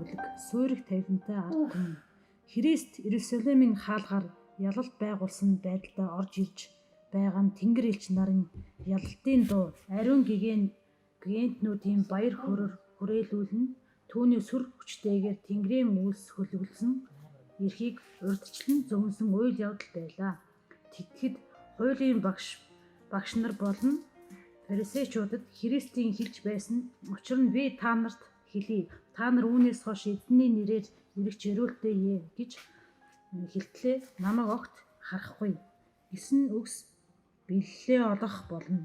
бүлэг суурь тавилантай ард түмэн. Христ Иерусалимийн хаалгаар ялалт байгуулсан байдалтай орж ирж байгаа нь Тэнгэр элч нарын ялалтын дуу ариун гигантнуудын баяр хүрээлүүлэн түүний сүр хүчтэйгээр Тэнгэрийн үлс хөлөглсөн эрхийг урьдчилан зөгнсөн үйл явдал байлаа. Тэгэхэд хуулийн багш нар болон фарисеучуудад Христийн хэлж байсан учир нь би та нарт хэлье. Та нар үүнээс хойш эзний нэрээр ирэх чирүүлтэйе гэж хэлтлээ намайг огт харахгүй гэсэн үгс бэллээ олох болно.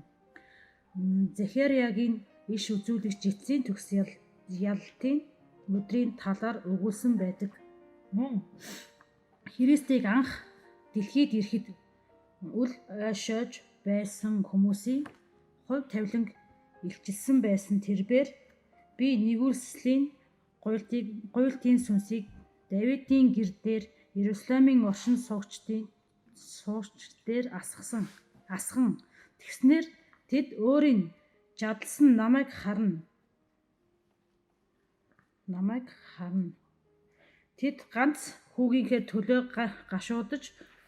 Захариагийн иш үзүүлэгч эцсийн төгс ялалтын өдрийн талаар өгүүлсэн байдаг. Христийг анх дэлхийд ирэхэд үл ойшоож байсан хүмүүсийн хувь тавиланг илчилсэн байсан тэрбээр би нэгүслийн гуйлтын сүнсийг Давидын гэр дээр Иерусалимийн оршин суугч дээр асган тэгснээр тэд өөрийн жадалсан намайг харна. Тэд ганц хүүгийнхээ төлөө гашуудаж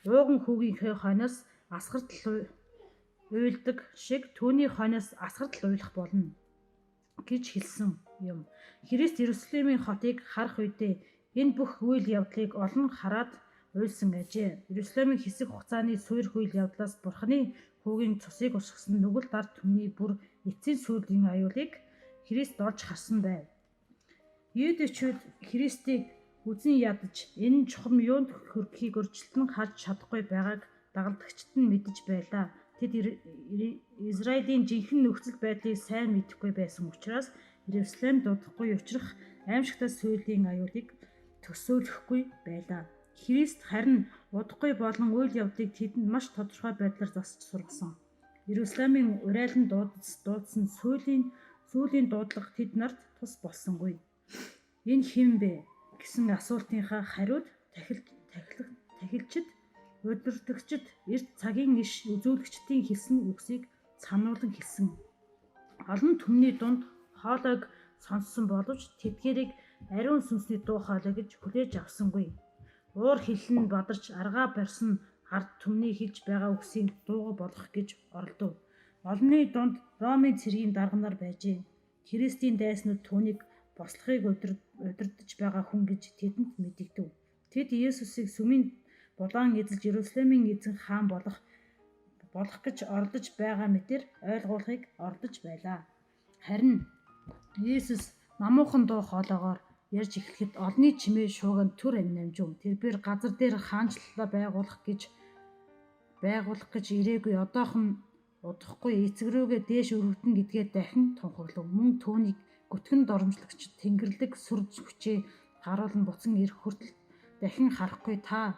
ууган хүүгийнхээ хойноос асгартал уйлдаг шиг түүний хойноос асгартал уйлах болно гэж хэлсэн юм. Христ Иерусалимийн хотыг харах үедээ энэ бүх үйл явдлыг олон хараад уйлсан ажээ. Иерусалимийн хэсэг хугацааны суурь үйл явдлаас Бурханы хүүгийн цусыг ушгасан нүгэл ард түмний бүр эцсийн сүрлийн аюулыг Христ олж харсан байв. Юудэчүүд Христийг үзэн ядаж энэ чухам юунд хүрэхийг урьдчилан харж чадахгүй байгааг дагалдагчид нь мэдэж байлаа. Тэд Израилийн жинхэнэ нөхцөл байдлыг сайн мэдэхгүй байсан учраас Иерусалим дуудахгүй учрах аимшигтай сүрлийн аюулыг төсөөлөхгүй байлаа. Христ харин удахгүй болон үйл явдлыг тэдэнд маш тодорхой байдлаар засаж сургасан. Иерусалимийн урайлан дуудсан сүүлийн дуудлага тэд нарт тус болсонгүй. Энэ хэн бэ гэсэн асуултынхаа хариуд тахилчид, удирдагчид, эрт цагийн иш үзүүлэгчдийн хэлсэн үгсийг цамнуулан хэлсэн. Олон түмний дунд хоолойг сонссон боловч тэдгээрийг ариун сүнсний дуу хоолой гэж хүлээж авсангүй. Уур хилэн бадарч аргаа барьсан ард түмний хэлж байгаа үгсийг дууга болгох гэж оролдов. Олонний дунд Ромын цэргийн дарга нар байжээ. Христийн дайснууд түүнийг бослохыг удирдах байгаа хүн гэж тэдэнд мэдэгдэв. Тэд Есүсийг сүмийн булаан эзэлж Иерусалимийн эзэн хаан болох гэж оролдож байгаа мэтэр ойлгуулахыг оролдож байлаа. Харин Есүс намуухан дуу хоолойгоор ярьж эхлэхэд олонний чимээ шууган түр намжив. Тэрээр газар дээр хаанчлалаа байгуулах гэж ирээгүй одоохон удахгүй эцэг рүүгээ дээш өргөдөн гэдгээ дахин тунхаглав. Мөн түүнийг гүтгэн доромжлогч Тэнгэрлэг сүр хүчээ харуулн буцан ирэх хүртэл дахин харахгүй та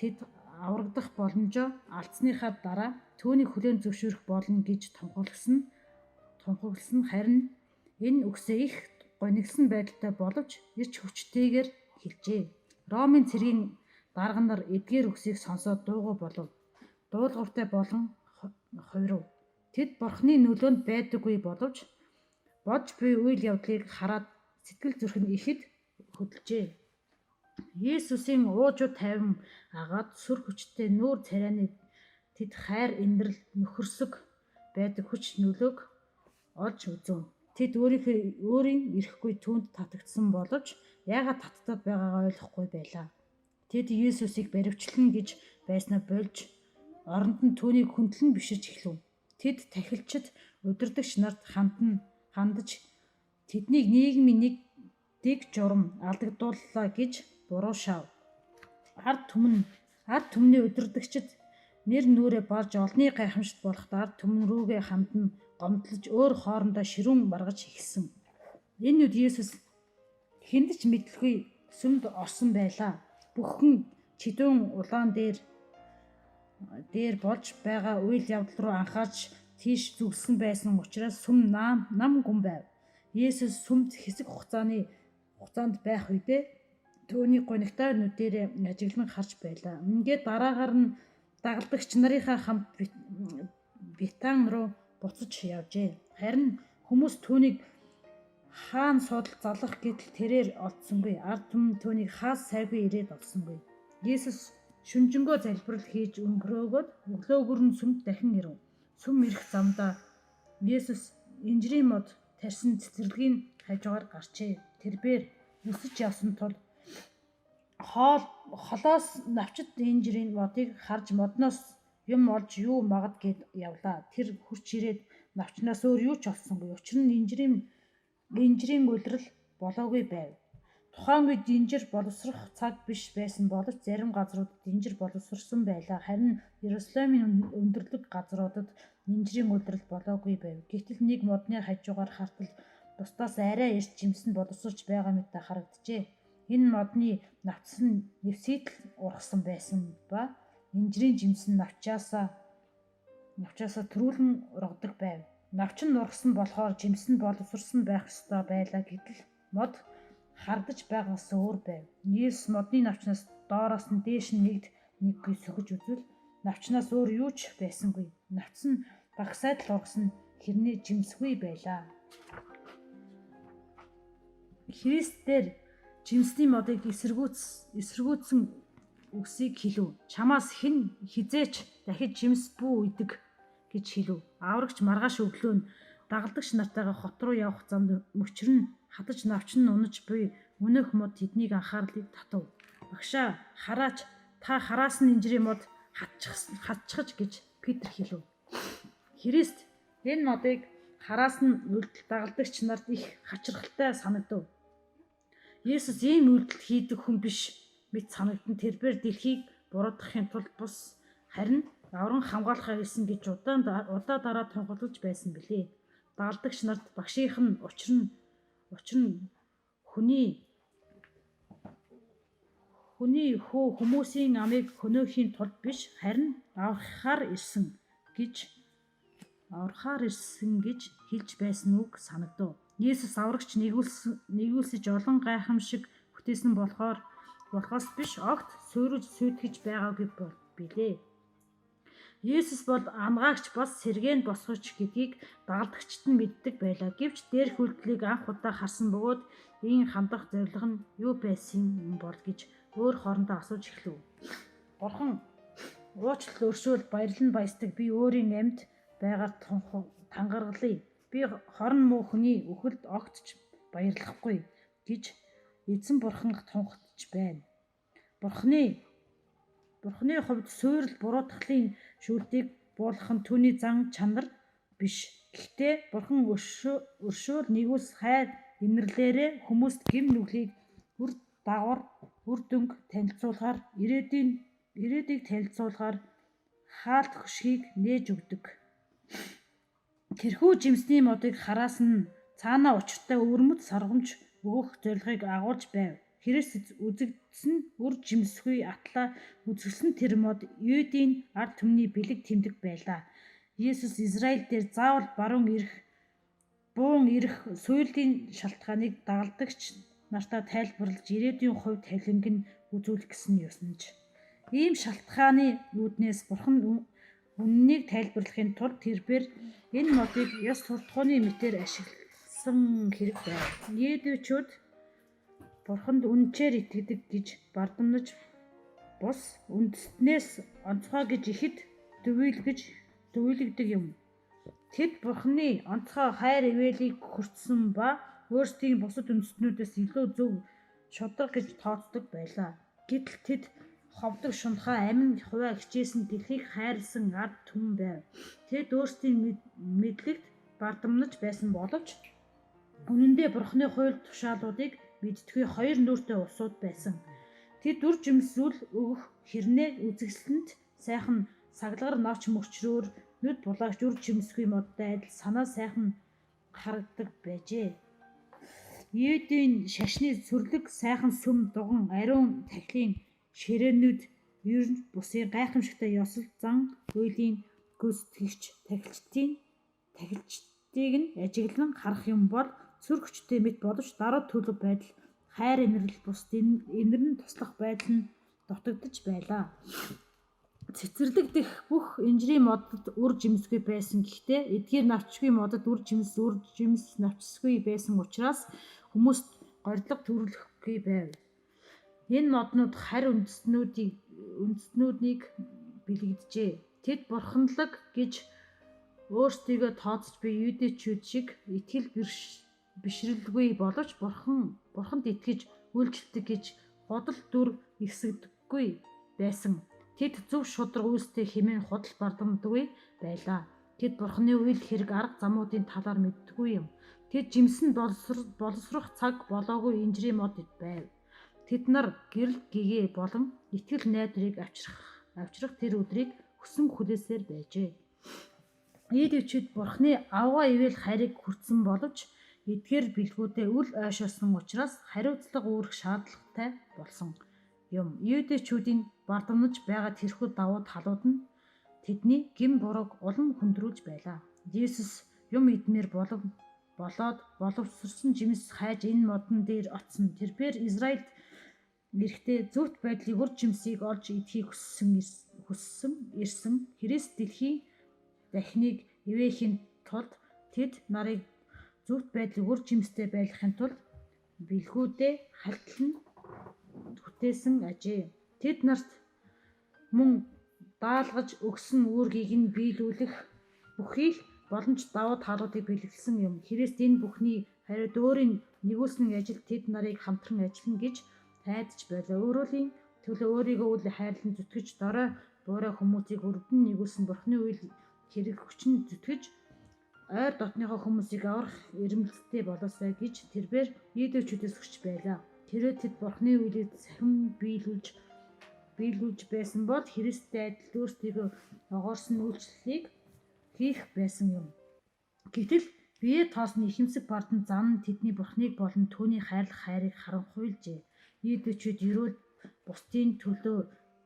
тэд аврагдах боломжоо алдсныхаа дараа түүнийг хүлээн зөвшөөрөх болно гэж тунхагласан. Харин энэ үгсээ их гонигсан байдалтай боловч ирч хүчтэйгээр хэлжээ. Ромын цэргийн дарга нар эдгээр үгсийг сонсоод дуугүй болов. Дуулууртай болон хувирав. Тэд Бурханы нөлөөнд байдаггүй боловч бодж буй үйл явдлыг хараад сэтгэл зүрх нь ихэд хөдөлжээ. Есүсийн уужууд тайван агаад сүр хүчтэй нүүр царайны тэд хайр инрэл нөхөрсөг байдаг хүч нөлөөг олж үзв. Тэд өөрийн ирэхгүй түүнд татагдсан боловч яагаад татдаг байгаагаа ойлгохгүй байлаа. Тэд Есүсийг баривчлана гэж байснаа болж оронд нь түүнийг хүндлэн биширч эхлэв. Тэд тахилчид удирдагч нарт хандаж тэднийг нийгмийн нэг дэг журам алдагдууллаа гэж буруу шав. Ард түмний удирдагчид нэр нүрээ барж олны гайхамшигт болоход ард түмэн рүүгээ хандан гомдлож өөр хоорондоо ширүүн маргаж эхэлсэн. Энэ үед Есүс хэнд ч мэдлгүй сүмд орсон байлаа. Бүхэн чидүүн улаан дээр болж байгаа үйл явдал руу анхаарч тийш зүгсэн байсан учраас сүм нам гүн байв. Есүс сүмд хэсэг хугацаанд байх үедээ түүний гонигтай нүдэрээ ажиглан харж байлаа. Ингээд дараагаар нь дагалдагч нарынхаа хамт Битан руу буцаж явжээ. Харин хүмүүс түүнийг Хаан судал залах гэтэл тэрээр олдсонгүй. Ард түмэн түүнийг хаас сайгүй ирээд олсонгүй. Есүс шүнжэнгөө залбирал хийж өнгөрөөгөөд өглөөгөр нь сүмд дахин ирэв. Сүм ирэх замдаа Есүс инжирийн мод тарьсан цэцэрлэгийн хажуугаар гарчээ. Тэрбээр өсөж явсан тул холоос навчит инжирийн модыг харж модноос юм олж юу магад гэд явлаа. Тэр хурч ирээд навчнаас өөр юу ч олсонгүй. Учир нь инжирийн улирал болоогүй байв. Тухайн үед инжир боловсрох цаг биш байсан боловч зарим газруудад инжир боловсрсон байлаа. Харин Иерусалимын өндөрлөг газруудад инжирийн улирал болоогүй байв. Гэтэл нэг модны хажуугаар хартал бусдаас арай эрт жимсэн боловсрч байгаа мэт харагджээ. Энэ модны навчс нь нэвсийтэл ургасан байсан ба инжирийн жимс нь навчаасаа төрүүлэн ургадаг байв. Навч нь ургасан болохоор жимс нь боловсрсон байх ёстой байлаа. Гэтэл мод хардаж байгаас өөр байв. Есүс модны навчнаас доороос нь дээш нь нэггүй сөхөж үзвэл навчнаас өөр юу ч байсангүй. Навч нь багасаад л ургасан хэрнээ жимсгүй байлаа. Христээр жимсний модыг эсэргүүцсэн үгсийг хэлв. Чамаас хэн хизээч дахиж жимс бүү идэг гэж хэлв. Аврагч маргааш өглөө нь дагалдагч нартайгаа хот руу явах замд мөчрөн хатаж навч нь унаж буй өнөөх мод тэднийг анхаарлыг татав. Багшаа хараач, та хараас нь инжирийн мод хатчихж гэж Петр хэлв. Христ энэ модыг хараас нь үлдэл дагалдагч нарт их хачирхалтай санагдав. Есүс ийм үйлдэл хийдэг хүн биш мэт санагдан тэрбээр дэлхийг буруутгахын тулд бус харин авран хамгаалахаа гэсэн гэж удаа дараа тунхаглаж байсан билээ. Дагалдагч нарт багшийнх нь учир нь хүмүүсийн амийг хөнөөхийн тулд биш харин аврахаар ирсэн гэж хэлж байсан үг санагдав. Есүс аврагч нэгүүлсэж олон гайхамшиг бүтээсэн болохоос биш огт суурж сүйтгэж байгаагүй билээ. Есүс бол ангаагч бас сэргээн босгогч гэдгийг дагалдагчид нь мэддэг байлаа. Гэвч дээрх үйлдэлийг анх удаа харсан бөгөөд ийм хандах зорилго нь юу байсан юм бол гэж өөр хоорондоо асууж эхлэв. Бурхан уучлал өршөөл баярлан баясдаг би өөрийн амьд байгаар тангаргалъя. Би хорон муу хүний үхэлд огтч баярлахгүй гэж эзэн бурхан тунхаглаж байна. Бурханы хувьд суурил буруутгалын шүүлтийг буулгах нь түүний зан чанар биш. Гэхдээ бурхан өршөөл нэгүүлс хайр инэрлээрээ хүмүүст гэм нүглийг үр дагавар үр дүнг танилцуулахаар ирээдүйг танилцуулахаар хаалт хөшгийг нээж өгдөг. Тэрхүү жимсний модыг хараас нь цаанаа учиртай өвөрмөц саргамж өгөх зорилгыг агуулж байв. Христ үзэгдсэн үр жимсгүй атлаа үзэсгэлэн тэр мод Юудын ард түмний бэлэг тэмдэг байлаа. Есүс Израиль дээр заавал буун ирэх сүйлийн шалтгааныг дагалдагч нартаа тайлбарлаж ирээдүйн хувь тавиланг нь үзүүлэх гэсэн ёсонж. Ийм шалтгааны үүднээс бурхан үннийг тайлбарлахын тулд тэрбээр энэ модыг ёс суртахууны мэтээр ашигласан хэрэг байв. Иудчууд бурханд үнэхээр итгэдэг гэж бардамнаж бус үндэстнээс онцгой гэж ихэд дүвийлэгдэг юм. Тэд бурханы онцгой хайр ивэлийг хүртсэн ба өөрсдийн бусад үндэстнүүдээс илүү зөв шударга гэж тооцдог байлаа. Гэтэл тэд ховдог шунхаа амин хувиа хичээсэн дэлхийг хайрлсан ард түмэн байв. Тэд өөрсдийн мэдлэгт бардамнаж байсан боловч үнэндээ бурханы хууль тушаалуудыг мэдтгүй хоёр нүртэй усууд байсан. Тэд үр жимсүүл өгөх хэрнээ үзэсгэлэнт сайхан саглагар ноч мөчрөөр нүд булаагч үр жимсгүй модтой адил санаа сайхан харагдаг байжээ. Иудын шашны сүрлэг сайхан сүм дуган ариун тахилын ширээнүүд ер нь бусын гайхамшигтай ёсол зан үйлийн гүйцэтгэгч тахилчдыг нь ажиглан харах юм бол сүр хүчтэй мэт боловч даруй төлөв байдал хайр инэрл бусд инэрн туслах байдал нь дутагдж байлаа. цэцэрлэгдэх бүх инжирийн модод үр жимсгүй байсан. Гэхдээ эдгээр навчгүй модод үр жимс навчсгүй байсан учраас хүмүүст горилго төрүүлэхгүй байв. Энэ моднууд харь үндэстнүүдийг бэлэгджээ. Тэд бурханлаг гэж өөрсдийгөө тооцож буй юудэчүүд шиг итгэл бишрэлгүй боловч бурханд итгэж үйлчлдэг гэж худал дүр ихсэгдэггүй байсан. Тэд зөв шударга үйлстэй хэмээн худал бардамдаггүй байлаа. Тэд бурханы үйл хэрэг арга замуудын талаар мэддэггүй юм. Тэд жимсэн боловсрох цаг болоогүй инжирийн мод байв. Тэд нар гэрэл гэгээ болон итгэл найдрыг авчрах тэр өдрийг хүсэн хүлээсээр байжээ. Ийдэвчүүд бурханы авгаа ивэл хайрыг хүртсэн боловч эдгээр бэлгүүдээ үл ойшоосон учраас хариуцлага үүрэх шаардлагатай болсон юм. Юудэчүүдийн бардамнаж байгаа тэрхүү давуу талууд нь тэдний гин бурууг улам хөндрүүлж байлаа. Есүс юм идмээр болоод боловсрсон жимс хайж энэ модон дээр очсон. Тэрээр Израильд эрэхтэй зөвхт байдлыг үр жимсийг олж идэхийг хүссэн ирсэн. Христ дэлхийн дахныг ивэхийн тулд тэд нарыг зөвхт байдлыг үр жимстэй байлгахын тулд бэлгүүдээ хальтлан бүтээсэн ажээ. Тэд нарт мөн даалгаж өгсөн үүргийг нь биелүүлэх бүхий л боломж давуу талуудыг бэлгэлсэн юм. Христ энэ бүхний хариуд өөрийн нэгүүлсэн ажил тэд нарыг хамтран ажиллана гэж тайдаж байлаа. Өөрөлийн төлөө өөрийгөө үл хайрлан зүтгэж дорой буурай хүмүүсийг өргөдөн нэгүүлсэн бурхны үйл хэрэг хүчин зүтгэж ойр дотныхоо хүмүүсийг аврах эрмэлзэлтэй болоосай гэж тэрээр ийдэвчүүдээс хүсч байлаа. Тэрээр тэд бурхны үйлийг сахин биелүүлж байсан бол Христтэй адил өөрсдийгөө огоорсон үйлчлэлийг хийх байсан юм. Гэтэл бие тоосны ихэмсэг бардан зан нь тэдний бурхныг болон түүний хайрлах хайрыг харанхуйлжээ. Ийдэвчүүд ерөөл бусдын төлөө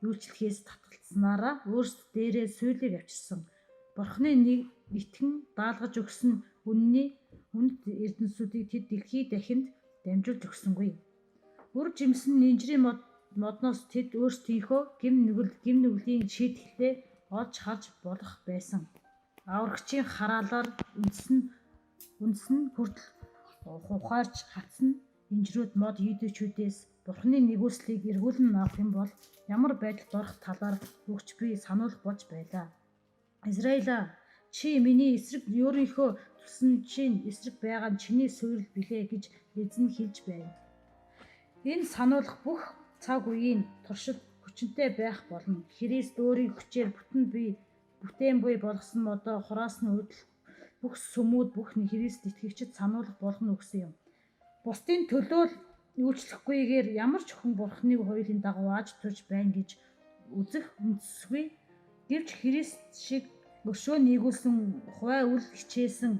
үйлчлэхээс татгалцсанаараа өөрсдөө дээрээ сүйлийн авчирсан. Бурхны нэг итгэн даалгаж өгсөн үнэт эрдэнсүүдийг тэд дэлхий дахинд дамжуулж өгсөнгүй. Үр жимсэн инжирийн модноос тэд өөрсдийнхөө гим нүглийн шийдэлээ олж харж болох байсан. Аврагчийн хараалаар үндсэн хүртэл ухаарч хатсан инжирүүд мод юудэчүүдээс бурхны нэгүслийг эргүүлэн авах юм бол ямар байдалд орох талаар өгч би сануулга болж байлаа. Израиля, чи миний эсрэг өөрийнхөө тусан чинь эсрэг байгаа нь чиний суурил билээ гэж эзэн хэлж байна. Энэ сануулга бүх цаг үеийн туршид хүчинтэй байх болно. Христ өөрийн хүчээр бүтээн буй болгосон модоо хураасны үдл бүх сүмүүд бүх Христ итгэгчид сануулга болгоно өгсөн юм. Бусдын төлөө үйлчлэхгүйгээр ямар ч хүн бурхны хуулийн дагуу аж турж байна гэж үзэх үндэсгүй. Гэвч Христ шиг өшөө нэгүүлсэн хувай үл хичээсэн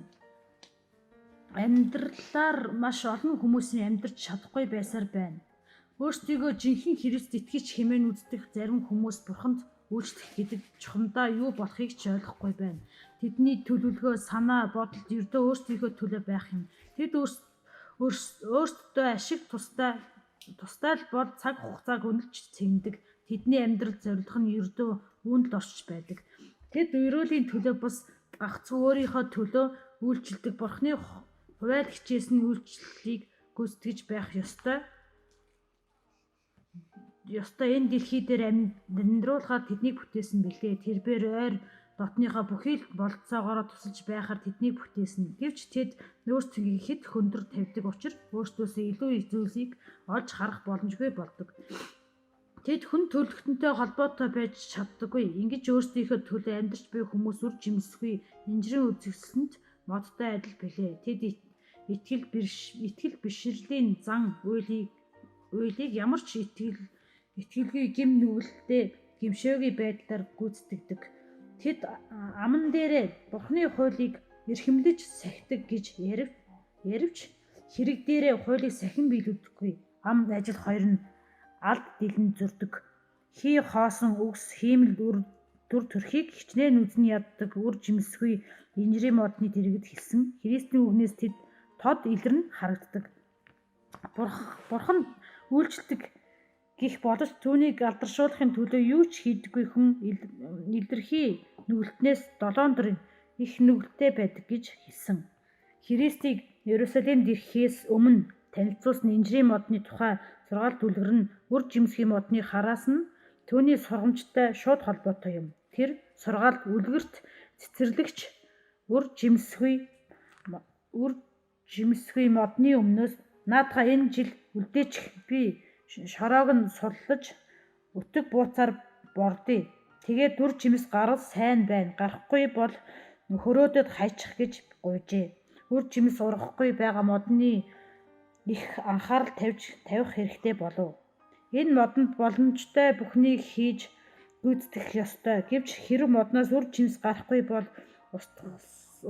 амьдралаар маш олон хүмүүсийн амьдарч чадахгүй байсаар байна. Өөрсдийгөө жинхэнэ Христ итгэж хэмээн үздэг зарим хүмүүс бурханд үйлчлэх гэдэг чухамдаа юу болохыг ч ойлгохгүй байна. Тэдний төлөвлөгөө, санаа, бодолд ердөө өөрсдийнхөө төлөө байх юм. Тэд өөрсдөө ашиг тустай л бол цаг хугацааг үнэлж цэгнэдэг. Тэдний амьдрал зорилго нь ердөө үүнд л оршиж байдаг. Тэд өрөөлийн төлөө бус гагцхүү өөрийнхөө төлөө үйлчлдэг бурхны хувайль хичээсэн үйлчлэлийг гүйцэтгэж байх ёстой энэ дэлхий дээр амьдруулахаар тэднийг бүтээсэн билээ. Тэрээр ойр дотныхоо бүхий л бололцоогоор тусалж байхаар тэднийг бүтээсэн. Гэвч тэд өөрсдөө хэд хөндөр тавьдаг учраас өөрсдөөсөө илүү зүйлийг олж харах боломжгүй болдог. Тэд хүн төрөлхтөнтэй холбоотой байж чаддаггүй. Ингэж өөрсдийнхөө төлөө амьдарч буй хүмүүс үр жимсгүй инжирийн үзэсгэлэнт модтой адил билээ. Тэд итгэл бишрэлийн зан үйлийг ямар ч итгэлгүй гим нүгэлтэй гимшээгүй байдлаар гүйцэтгэдэг. Тэд аман дээрээ бурхны хуулийг эрхэмлэж сахидаг гэж яривч хэрэг дээрээ хуулийг сахин биелүүлдэггүй. Ам ажил хоёр нь алд дэлэн зөрдөг. Хий хоосон үгс хиймэл дүр төрхийг хичнээн үзэн яддаг үр жимсгүй инжирийн модны дэргэд хэлсэн. Христийн үгнээс тэд тод илэрн харагддаг. Бурхан үйлчлдэг гэх боловч түүнийг алдаршуулахын төлөө юу ч хийдэггүй хүн илэрхий нүгэлтнээс 7 дор их нүгэлттэй байдаг гэж хэлсэн. Христийг Иерусалимд ирэхээс өмнө танилцуулсан Инжирийн модны тухай сургаалт үлгэр нь үр жимсгийн модны хараас нь түүний сургамжтай шууд холбоотой юм. Тэр сургаалт үлгэрт цэцэрлэгч үр жимсгүй модны өмнөөс наадхаа энэ жил үлдээчих би шороог нь суллаж өтөг бууцаар бордъё. Тэгээд үр жимс гарал сайн байна. Гарахгүй бол хөрөөдөд хайчих гэж гуйжээ. Үр жимс ургахгүй байгаа модны их анхаарал тавих хэрэгтэй болов. Энэ модонд боломжтой бүхнийг хийж гүйцэтгэх ёстой. Гэвч хэрэв модноос үр жимс гарахгүй бол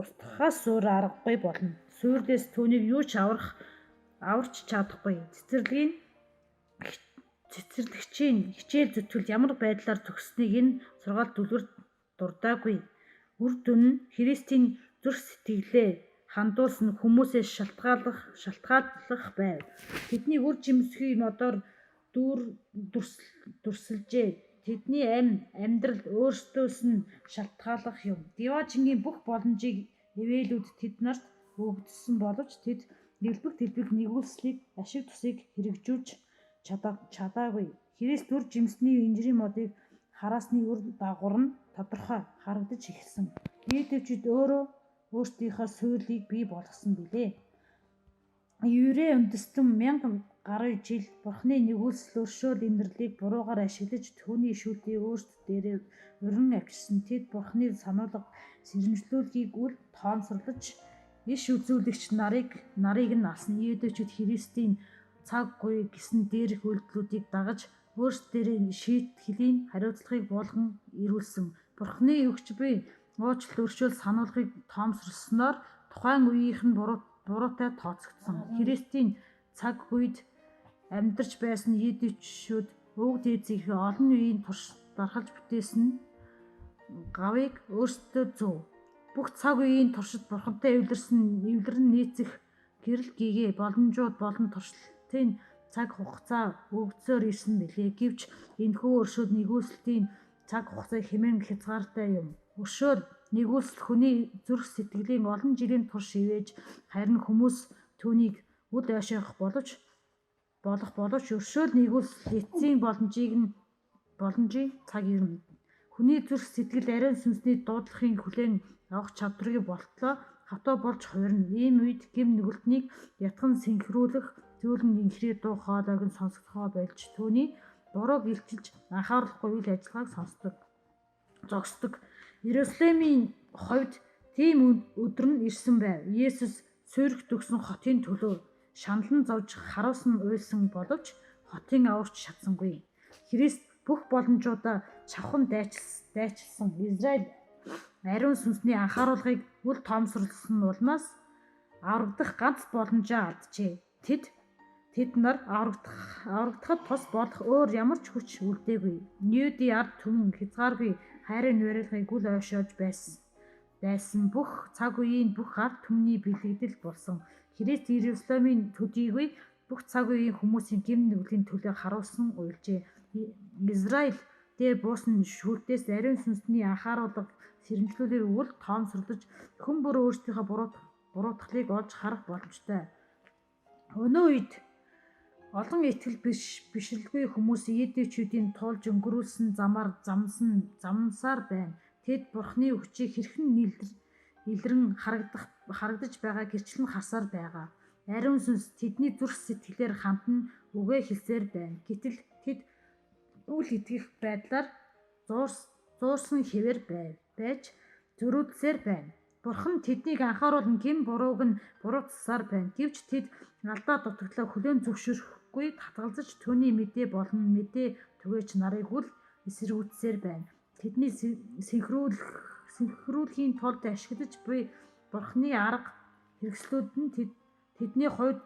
устгахаас өөр аргагүй болно. Сүйрлээс түүнийг юу ч аварч чадахгүй. Цэцэрлэгчийн хичээл зүтгэл ямар байдлаар төгсснийг энэ сургаалт үлгэр дурдаагүй. Үр дүн нь Христийн зүрх сэтгэлээ хандуулсан хүмүүсээс шалтгааллах байв. Тэдний үр жимсгүй модоор дүрсэлжээ. Тэдний амьдрал өөрсдөөс нь шалтгааллах юм. Диваажингийн бүх боломжийг эвээлүүд тэд нарт өгдсөн боловч тэд дэлбэг нэгүүлслийг ашиг тусыг хэрэгжүүлж чадаагүй. Христ үр жимсний инжирийн модыг хараасны үр дагавар нь тодорхой харагдаж эхэлсэн. Иудейчүүд өөрсдийнхөө суйлыг бий болгосон билээ. Еврей үндэстэн 1000 гаруй жил Бурхны нэгүүлсэл өршөөл инэрлийг буруугаар ашиглаж түүний шүүлтийг өөрсд дээрээ урин авчирсан. Тэд Бурхны сануулга сэрэмжлүүлгийг үл тоомсорлож иш үзүүлэгч нарыг нь алсан. Иудейчүүд Христийн цаг буй гэсэн дээрх үйлдэлүүдийг дагаж өөрсдөө шийтгэлийн хариуцлагыг буулган ирүүлсэн. Бурхны өгч буй уучлал өршөөл сануулгыг тоомсорсноор тухайн үеийнх нь буруутай тооцогдсон. Христийн цаг үед амьдарч байсан иудейчүүд өвөг дээдсийнхээ олон үеийн турш дархалж бүтээсэн гавыг өөрсдөө зөв. Бүх цаг үеийн туршид Бурхантай эвлэрэн нийцэх гэрэл гэгээ боломжууд болон туршилтын цаг хугацаа өгдсөөр ирсэн билээ. Гэвч энэхүү өршөөл нэгүүлслийн цаг хугацаа хэмээн хязгаартай юм. Өршөөл нэгүүлсэл хүний зүрх сэтгэлийн олон жилийн турш ивэж харин хүмүүс түүнийг үл ойшоох боловч өршөөл нэгүүлсэл эцсийн боломжийн цаг ирнэ. Хүний зүрх сэтгэл ариун сүнсний дуудлагын хүлээн авах чадварыг болтлоо хатуу болж хуурна. Ийм үед гэм нүгэлтнийг ятган синхруулах зүйл нь инхрээ дуу хоолойг нь сонсгохоо болж түүний бурууг илчилж анхааруулахгүй үйл ажиллагааг зогсдог. Иерусалимийн хувьд тийм өдөр нь ирсэн байв. Есүс суурьгт өгсөн хотын төлөө шаналн зовж харуус нь уйлсан боловч хотын аварч чадсангүй. Христ бүх боломжуудаа чавхан дайчилсан. Израиль ариун сүнсний анхааруулгыг үл тоомсорлсон улмаас аврагдах ганц боломжоо алджээ. Тэд нар аврагдахад тус болох өөр ямар ч хүч үлдээгүй. Ньюди ард түмэн хязгааргүй хайрын уриалгыг үл ойшоож байсан бүх цаг үеийн бүх ард түмний бэлэгдэл болсон. Христ Иерусалимын төдийгүй бүх цаг үеийн хүмүүсийн гэм нүглийн төлөө харуулсан уйлжээ. Израиль дээр буусан шүүлтээс ариун сүнсний анхааруулга сэрэмжлүүлээр үл тоомсорлож хүн бүр өөрсдийнхөө буруутгалыг олж харах боломжтой. Өнөө үед олон итгэл бишрэлгүй хүмүүс иудейчүүдийн туулж өнгөрүүлсэн замаар замнасаар байна. Тэд Бурхны өгчийг хэрхэн илрэн харагдаж байгаа гэрчлэн харсаар байгаа. Ариун сүнс тэдний зүрх сэтгэлээр хамтан үгээ хэлсээр байна. Гэтэл тэд үл итгэх байдлаар зуурсан хэвээр байж зөрүүлсээр байна. Бурхан тэднийг анхааруулан гэм бурууг нь буруутгасаар байна. Гэвч тэд алдаа дутагдлаа хүлээн зөвшөөрөхгүй татгалзаж түүний мэдээ болон мэдээ түгээч нарыг үл эсэргүүцсээр байна. Тэдний синхруулхийн тулд ашиглаж буй Бурханы арга хэрэгслүүд нь тэдний хувьд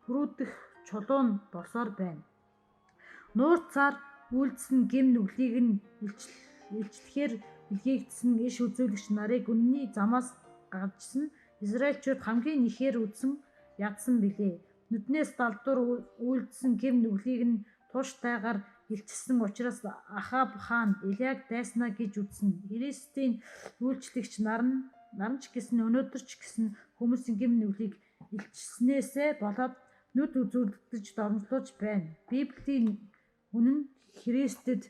бүрүүдэх чулуун болсоор байна. Нууцаар үйлдсэн гэм нүглийг нь илчлэхээр илгээгдсэн иш үзүүлэгч нарыг үнний замаас гажсан Израильчууд хамгийн ихээр ядсан билээ. нүднээс далдуур үйлдсэн гэм нүглийг нь тууштайгаар илчилсэн учраас Ахаб хаан Элиаг дайснаа гэж үзнэ. Христийн үйлчлэгч нарнч гэсэн өнөөдөр ч гэсэн хүмүүсийн гэм нүглийг илчилснээсээ болоод нүд үзүүлдэж дормжлуулж байна. Библийн үнэн Христэд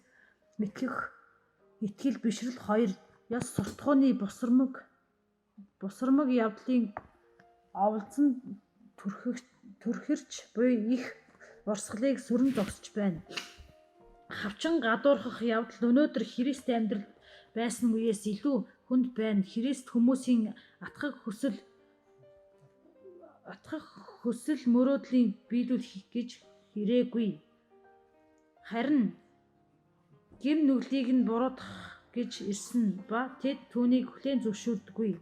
итгэл бишрэл 2 ёс суртахууны бусрамг явдлын оволцон төрхөрч буй их урсгалыг сүрэн зогсож байна. Хавчин гадуурхах явдал өнөөдөр Христ амьдрал байсан үеэс илүү хүнд байна. Христ хүмүүсийн атгах хүсэл мөрөөдлийг биелүүлэх гэж ирээгүй. Харин гэм нүглийг нь буруутгах гэж ирсэн ба тэд түүнийг хүлээн зөвшөөрдөггүй.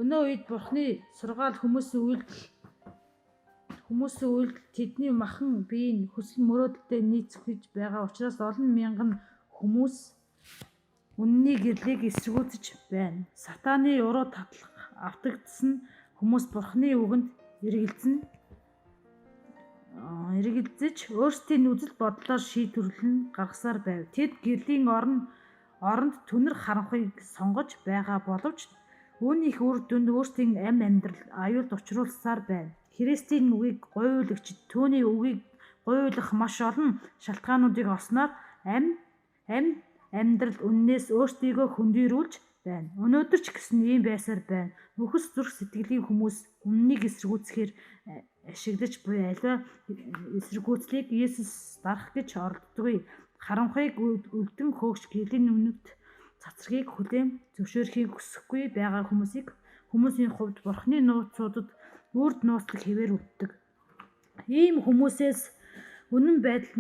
Өнөө үед Бурхны сургаал хүмүүсийн үйлдэл тэдний махан биеийн хүсэл мөрөөдөлтэй нийцвэж байгаа учраас олон мянган хүмүүс үнний гэрлийг эсэргүүцэж байна. Сатаны уруу татлах автагдсан хүмүүс Бурхны үгэнд эргэлзэж өөрсдийн үзэл бодлоор шийдвэрлэн гаргасаар байв. Тэд гэрлийн оронд түнэр харанхуйг сонгож байгаа боловч үүнийх үр дүнд өөрсдийн амьдрал аюулд учруулсаар байна. Христийн үгийг гуйлагчид түүний үгийг гуйлах маш олон шалтгаануудыг олсноор амьдрал үннээс өөрсдийгөө хөндийрүүлж байна. Өнөөдөр ч гэсэн ийм байсаар байна. Үхс зүрх сэтгэлийн хүмүүс үннийг эсэргүүцэхээр ашиглаж буй аливаа эсэргүүцлийг Есүс дарах гэж оролддоггүй. Харанхуйг үлдэн хөөгч гэрлийн өмнөд цацрагийг хүлээн зөвшөөрөхийг хүсэхгүй байгаа хүмүүсийн хувьд Бурхны нууцудад үрд нууцлах хэвээр үлддэг. Ийм хүмүүсээс үнэн байдал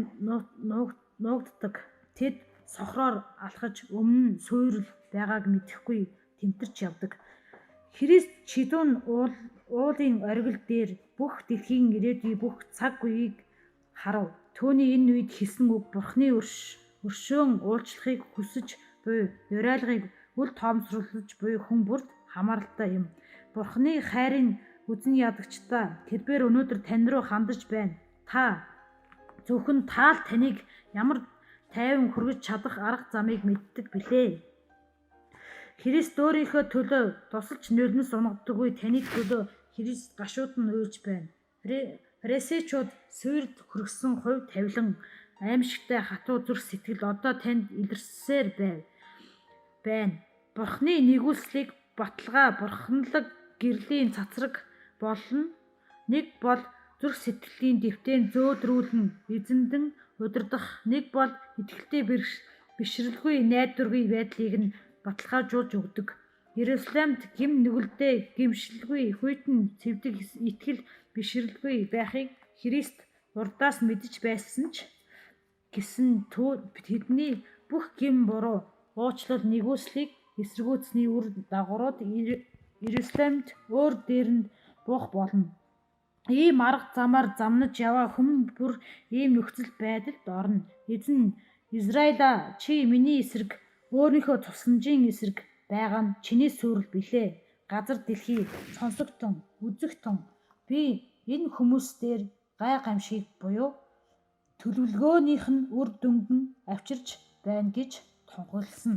нуугддаг. Тэд сохроор алхаж өмнө нь суурил байгааг мэдэхгүй тэмтэрч явдаг. Христ шидүүн уулын оргил дээр бүх дэлхийн ирээдүйн бүх цаг үеийг харав. Түүний энэ үед хэлсэн үг Бурхны өршөөн уулчлахыг хүсэж буй уриалгыг үл тоомсруулж буй хүн бүрд хамааралтай юм. Бурхны хайрын үзэн ядагчдаа тэрбээр өнөөдөр тань руу хандаж байна. Зөвхөн таал таныг ямар тайван хүргэж чадах арга замыг мэддэг билээ. Христ өөрийнхөө төлөө тусалж нулимс унгадаггүй таны төлөө Христ гашууд нь уйлж байна. Фарисеучуд суурьд хүргэсэн хувь тавилан аимшигтай хатуу зүрх сэтгэл одоо танд илэрсээр байна. Бурхны нэгүслийг баталгаа бурханлаг гэрлийн цацраг болно. Нэг бол зүрх сэтгэлийн дэвтээн зөөдрүүлэн эзэмдэн удирдах, нэг бол итгэлтэй бишрэлгүй найдваргүй байдлыг нь баталгаажуулж өгдөг. Иерусалимд гэм нүгэлдээ гэмшилгүй хүйтэн цэвдэг итгэл бишрэлгүй байхыг Христ урдаас мэдэж байсан ч гэсэн тэдний бүх гэм буруу уучлал нэгүслийг эсэргүүцсэний үр дагаврууд Иерусалимд өөр дээрэнд буух болно. Ийм арга замаар замнаж яваа хүн бүр ийм нөхцөл байдалд орно. Эзэн Израиля чи миний эсрэг өөрийнхөө тусламжийн эсрэг байгаа нь чиний сүрэл билээ. Газар дэлхий сонсогтон үзэгтэн би энэ хүмүүс дээр гай гамшиг буюу төлөвлөгөөнийх нь үр дүнд нь авчирч байна гэж тунхагласан.